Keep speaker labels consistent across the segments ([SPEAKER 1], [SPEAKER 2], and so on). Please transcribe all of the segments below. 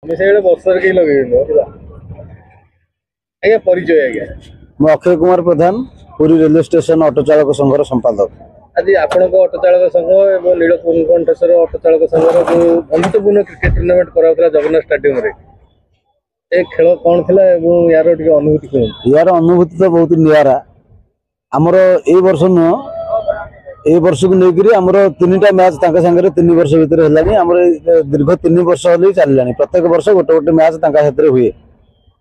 [SPEAKER 1] ବର୍ଷରେ କେହି ଲଗେଇନି ଆଜ୍ଞା ପରିଚୟ ଆଜ୍ଞା
[SPEAKER 2] ମୁଁ Akshay Kumar Pradhan Puri railway station auto चालक संघर संपादक।
[SPEAKER 1] आज आपण ऑटो चालक संघ और नीलकंठेश्वर ऑटो चालक संघर जो बंधुत्वपूर्ण क्रिकेट टूर्नामेंट करा जगन्नाथ स्टेडियम रे ए खेल कौन थिला एवं यार टिके अनुभूति कोन
[SPEAKER 2] यार अनुभूति तो बहुत नियारा हमरो ए वर्ष न ए वर्ष को लेकरी हमरो तीनटा मैच तांका संगे 3 वर्ष भीतर हलानी हमरो दीर्घ 3 वर्ष हली चललानी प्रत्येक वर्ष गोटे गोटे मैच तांका क्षेत्र हुए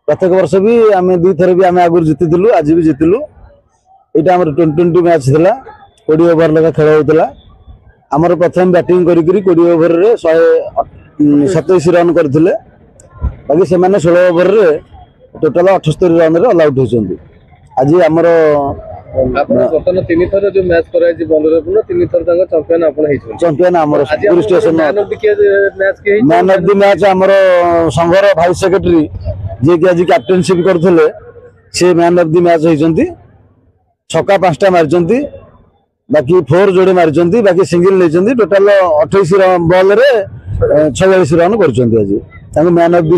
[SPEAKER 2] प्रत्येक वर्ष भी आम दुई थर भी आम आगु जीतिलु आज भी जीतिलु यहाँ आम 20-20 मैच था 20 ओवर लगा खेल होता आमर प्रथम बैटिंग करी 20 ओवर रे 127 रन करथिले बाकी से 16 ओवर रे टोटल 78 रन रे ऑल आउट होचंदी। आज आमर
[SPEAKER 1] बर्तमान 3 थर जो मैच कराई बंधुत्वपूर्ण 3 थर तक चैंपियन आपण हेइ
[SPEAKER 2] चैंपियन आमर Puri station man of the match आमर संघर वाइस सेक्रेटरी जे कि आज कैप्टेनशिप करथिले से मैन ऑफ द मैच होइचंदी छक्का 5टा मारचंदी बाकी 4 जोड़े मारचंदी बाकी सिंगल लेचंदी टोटल 28 बॉल रे 46 रन करचंदी आज तांको मैन ऑफ द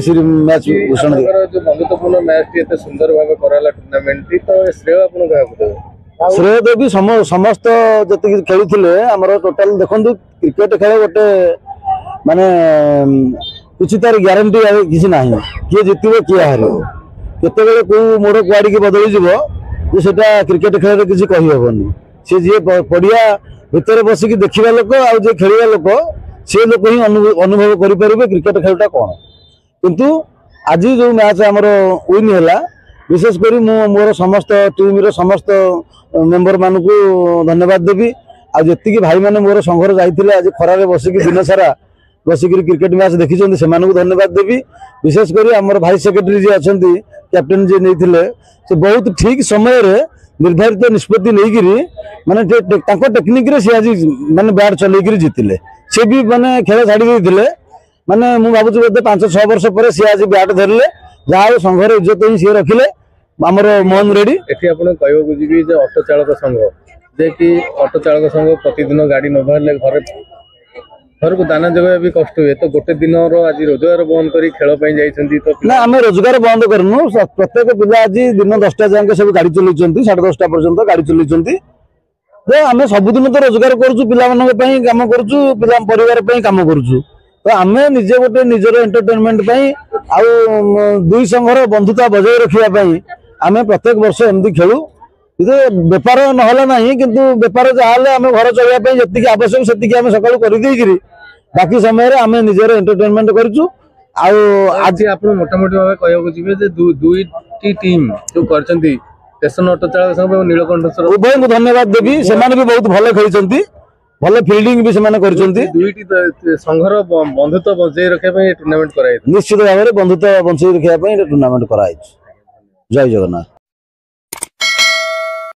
[SPEAKER 2] मैच घोषणा
[SPEAKER 1] जो बंधुत्वपूर्ण मैच टी एते सुंदर भाबे कराला टूर्नामेंट टी तो श्रेय आपण कहबो
[SPEAKER 2] श्रेय देवी समस्त जति खेलुथिले हमर टोटल देखंतु क्रिकेट खेल गोटे माने किछि तार ग्यारंटी किछि नाही किए जितबो किए हारिबो केते बेले को मोड़ कुआडी के बदली जिवो जे सेटा क्रिकेट खेल किसी कही हेबनी से जी पड़िया भितर बसिक देखा लोक आउ जे खेलिया लोक से लोक ही अनुभव करें क्रिकेट खेलटा कौन किंतु आज जो मैच आमर विन है विशेषकर मोर समस्त टीम रो समस्त मेंबर मान को धन्यवाद देवी आती भाई मैंने मोर संघर जाते आज खरारे बसिक दिन सारा बसिक क्रिकेट मैच देखी से धन्यवाद देवी विशेषकर आमर भाइस सेक्रेटरी जी अच्छा कैप्टेन जी नहीं से बहुत ठीक समय रे निर्धारित निष्पत्ति नहीं माने टेक्निक रे से आज माने बैट चलैकरी जीतिले से भी माने खेल छाड़ी देते माने मु भाबुछु बोधे 5-6 वर्ष पर से आज बैट धरले जहाँ संघर इज्जत ही सी रखिले आमर मोहन रेड्डी
[SPEAKER 1] एठी आपण कहबो जीबी जे ऑटो चालक संघ जे कि ऑटो चालक संघ प्रतिदिन गाड़ी न भरले घर को दाना जगह भी कष्ट हुए तो गोटे दिन आज रोजगार बंद कर खेल तो
[SPEAKER 2] ना आम रोजगार बंद करनु प्रत्येक पिला आज दिन 10टा जाके सब गाड़ी चलुं 10:30 पर्यंत गाड़ी चलुं आम सबुदिन तो रोजगार करुँ पिला कम करुँ परिवार कम करुँ तो आम निजे गोटे निजर एंटरटेनमेंट आउ दुई संघर बंधुता बजाय रखापी आम प्रत्येक वर्ष एमती खेलु बेपार नहला ना किंतु बेपार जहाँ आम घर चलने जी आवश्यक से सकालू कर बाकी समय आम निजर एंटरटेनमेंट करूँ
[SPEAKER 1] आज आप मोटामोटी भाव कह दुईटी टीम जो करछंती स्टेशन ऑटो चालक संघ और नीलकंठेश्वर
[SPEAKER 2] उभय को धन्यवाद देवी से भी बहुत भल खेली भल फील्डिंग भी से
[SPEAKER 1] दुईटी संघर बंधुत्व बचाई रखा टूर्नामेंट कराई
[SPEAKER 2] निश्चित भाव में बंधुत्व बचाई रखापी टूर्नामेंट कराई। जय जगन्नाथ।